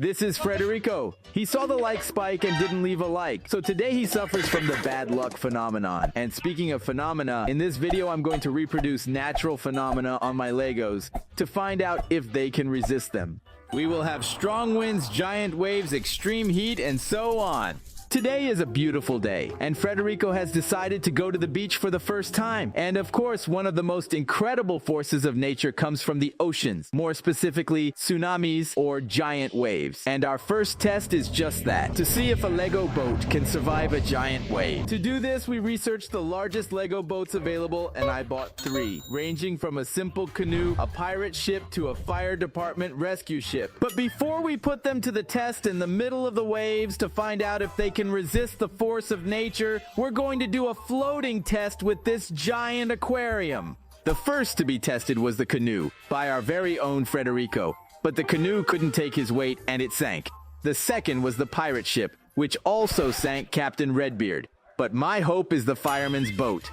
This is Frederico. He saw the like spike and didn't leave a like. So today he suffers from the bad luck phenomenon. And speaking of phenomena, in this video I'm going to reproduce natural phenomena on my Legos to find out if they can resist them. We will have strong winds, giant waves, extreme heat, and so on. Today is a beautiful day, and Frederico has decided to go to the beach for the first time. And of course, one of the most incredible forces of nature comes from the oceans, more specifically tsunamis or giant waves. And our first test is just that, to see if a Lego boat can survive a giant wave. To do this, we researched the largest Lego boats available, and I bought 3, ranging from a simple canoe, a pirate ship, to a fire department rescue ship. But before we put them to the test in the middle of the waves to find out if they can resist the force of nature, we're going to do a floating test with this giant aquarium. The first to be tested was the canoe by our very own Frederico, but the canoe couldn't take his weight and it sank. The second was the pirate ship, which also sank Captain Redbeard. But my hope is the fireman's boat.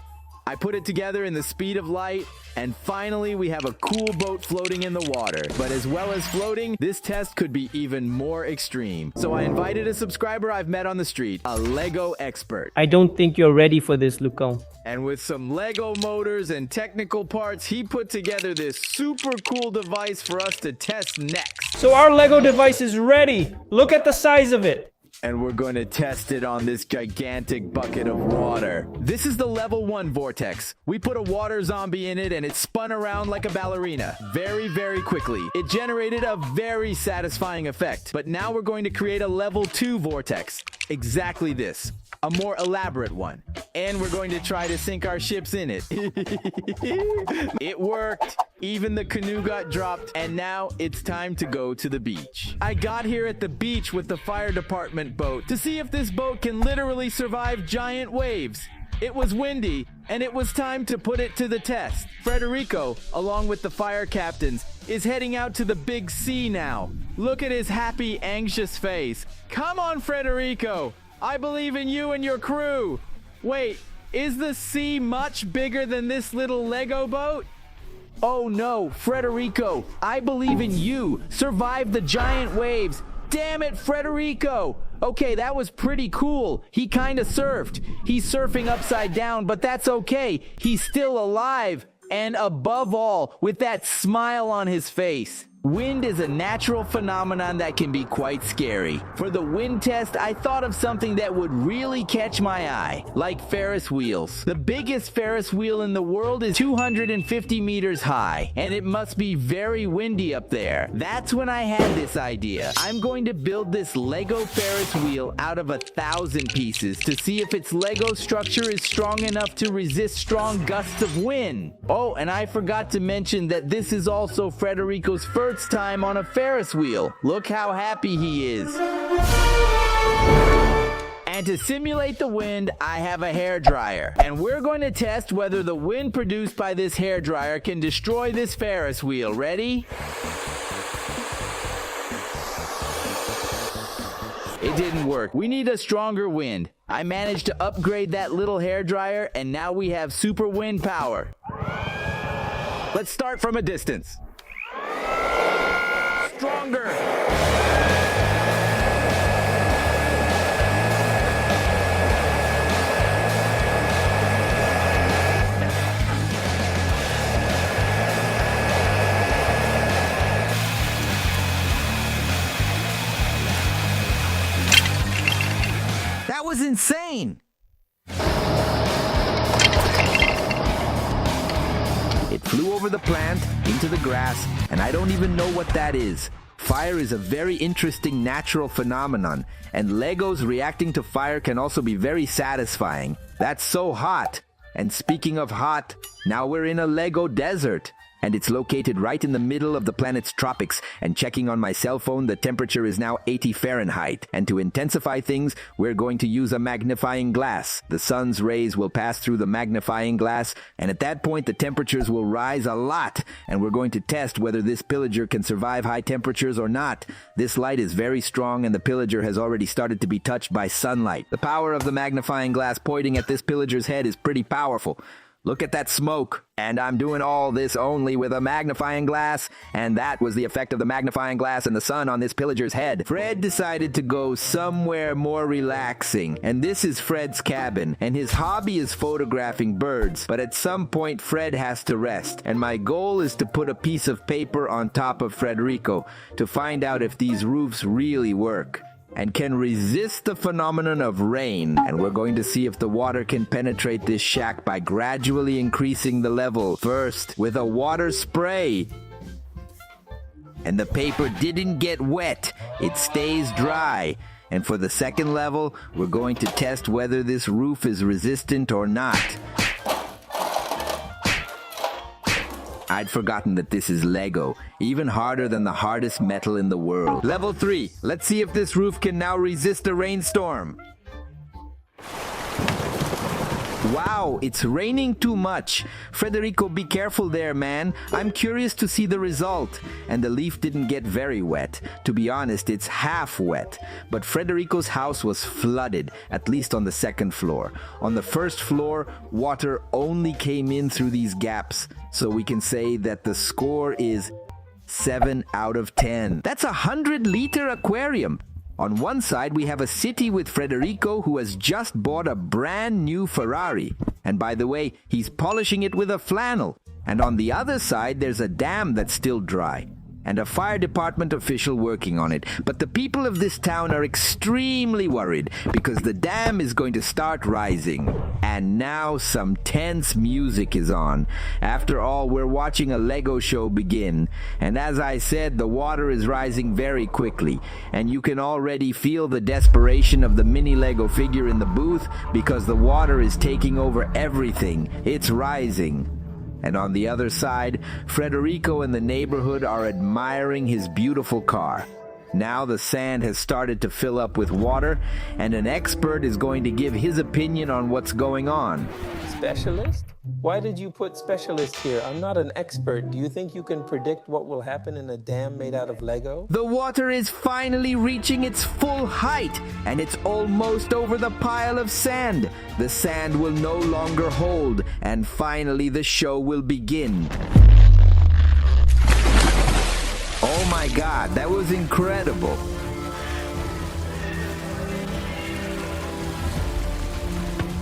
I put it together in the speed of light, and finally we have a cool boat floating in the water. But as well as floating, this test could be even more extreme. So I invited a subscriber I've met on the street, a Lego expert. I don't think you're ready for this, Lucão. And with some Lego motors and technical parts, he put together this super cool device for us to test next. So our Lego device is ready. Look at the size of it. And we're going to test it on this gigantic bucket of water. This is the level 1 vortex. We put a water zombie in it and it spun around like a ballerina very, very quickly. It generated a very satisfying effect. But now we're going to create a level 2 vortex. Exactly this. A more elaborate one. And we're going to try to sink our ships in it. It worked. Even the canoe got dropped, and now it's time to go to the beach. I got here at the beach with the fire department boat to see if this boat can literally survive giant waves. It was windy, and it was time to put it to the test. Frederico, along with the fire captains, is heading out to the big sea now. Look at his happy, anxious face. Come on, Frederico! I believe in you and your crew. Wait, is the sea much bigger than this little Lego boat? Oh no, Frederico, I believe in you. Survive the giant waves. Damn it, Frederico. Okay, that was pretty cool. He kind of surfed. He's surfing upside down, but that's okay. He's still alive. And above all, with that smile on his face. Wind is a natural phenomenon that can be quite scary. For the wind test, I thought of something that would really catch my eye, like Ferris wheels. The biggest Ferris wheel in the world is 250 meters high, and it must be very windy up there. That's when I had this idea. I'm going to build this Lego Ferris wheel out of 1,000 pieces to see if its Lego structure is strong enough to resist strong gusts of wind. Oh, and I forgot to mention that this is also Frederico's first time on a Ferris wheel. Look how happy he is. And to simulate the wind, I have a hairdryer. And we're going to test whether the wind produced by this hairdryer can destroy this Ferris wheel. Ready? It didn't work. We need a stronger wind. I managed to upgrade that little hairdryer, and now we have super wind power. Let's start from a distance. Stronger. That was insane. It flew over the plant, into the grass, and I don't even know what that is. Fire is a very interesting natural phenomenon, and Legos reacting to fire can also be very satisfying. That's so hot. And speaking of hot, now we're in a Lego desert. And it's located right in the middle of the planet's tropics. And checking on my cell phone, the temperature is now 80 Fahrenheit. And to intensify things, we're going to use a magnifying glass. The sun's rays will pass through the magnifying glass, and at that point the temperatures will rise a lot. And we're going to test whether this pillager can survive high temperatures or not. This light is very strong, and the pillager has already started to be touched by sunlight. The power of the magnifying glass pointing at this pillager's head is pretty powerful. Look at that smoke. And I'm doing all this only with a magnifying glass. And that was the effect of the magnifying glass and the sun on this pillager's head. Fred decided to go somewhere more relaxing. And this is Fred's cabin. And his hobby is photographing birds. But at some point, Fred has to rest. And my goal is to put a piece of paper on top of Frederico to find out if these roofs really work and can resist the phenomenon of rain. And we're going to see if the water can penetrate this shack by gradually increasing the level. First, with a water spray. And the paper didn't get wet. It stays dry. And for the second level, we're going to test whether this roof is resistant or not. I'd forgotten that this is Lego, even harder than the hardest metal in the world. Level 3. Let's see if this roof can now resist a rainstorm. Wow, it's raining too much. Frederico, be careful there, man. I'm curious to see the result. And the leaf didn't get very wet. To be honest, it's half wet. But Frederico's house was flooded, at least on the second floor. On the first floor, water only came in through these gaps. So we can say that the score is 7 out of 10. That's a 100-liter aquarium. On one side, we have a city with Frederico, who has just bought a brand new Ferrari. And by the way, he's polishing it with a flannel. And on the other side, there's a dam that's still dry, and a fire department official working on it. But the people of this town are extremely worried because the dam is going to start rising. And now some tense music is on. After all, we're watching a Lego show begin. And as I said, the water is rising very quickly. And you can already feel the desperation of the mini Lego figure in the booth because the water is taking over everything. It's rising. And on the other side, Frederico and the neighborhood are admiring his beautiful car. Now the sand has started to fill up with water, and an expert is going to give his opinion on what's going on. Specialist? Why did you put specialist here? I'm not an expert. Do you think you can predict what will happen in a dam made out of Lego? The water is finally reaching its full height, and it's almost over the pile of sand. The sand will no longer hold, and finally the show will begin. Oh my God, that was incredible.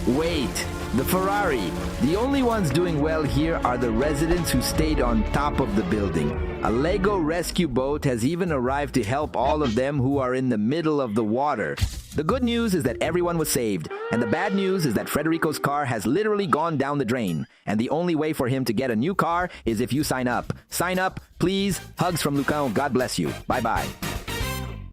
Wait, the Ferrari. The only ones doing well here are the residents who stayed on top of the building. A Lego rescue boat has even arrived to help all of them who are in the middle of the water. The good news is that everyone was saved, and the bad news is that Frederico's car has literally gone down the drain. And the only way for him to get a new car is if you sign up. Sign up, please. Hugs from Lucão. God bless you. Bye-bye.